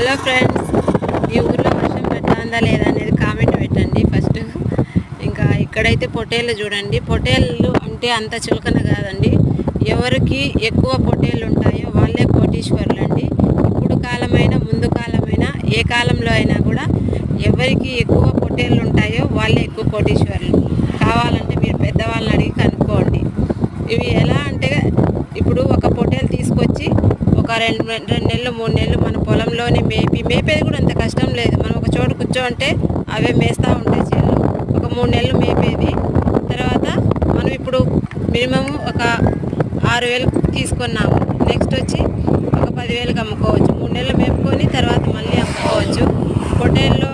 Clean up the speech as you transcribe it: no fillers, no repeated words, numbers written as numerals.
Hello friends, మీ ఊర్లో వర్షం పడుతుందా లేదా అనేది కామెంట్ పెట్టండి ఫస్ట్. ఇంకా ఇక్కడైతే పొట్టేళ్ళు చూడండి. పొట్టేళ్ళు అంటే అంత చులకన కాదండి. ఎవరికి ఎక్కువ పొట్టేళ్ళు ఉంటాయో వాళ్ళే కోటీశ్వరులు అండి. ఇప్పుడు కాలమైనా ముందు కాలమైనా ఏ కాలంలో అయినా కూడా ఎవరికి ఎక్కువ పొట్టేళ్ళు ఉంటాయో వాళ్ళే ఎక్కువ కోటీశ్వరులు. కావాలంటే మీరు పెద్దవాళ్ళని అడిగి కనుక్కోండి. ఇవి ఎలా అంటే, ఇప్పుడు ఒక పొట్టేలు తీసుకొచ్చి ఒక రెండు నెలలు 3 నెలలు మన పొలంలోనే మేపేది కూడా అంత కష్టం లేదు. మనం ఒక చోట కూర్చోంటే అవే మేస్తూ ఉంటాయి చేనులో. ఒక 3 నెలలు మేపేది. తర్వాత మనం ఇప్పుడు మినిమం ఒక 6,000 తీసుకున్నాము. నెక్స్ట్ వచ్చి ఒక 10,000కి అమ్ముకోవచ్చు. 3 నెలలు మేపుకొని తర్వాత మళ్ళీ అమ్ముకోవచ్చు. పొట్టేల్లో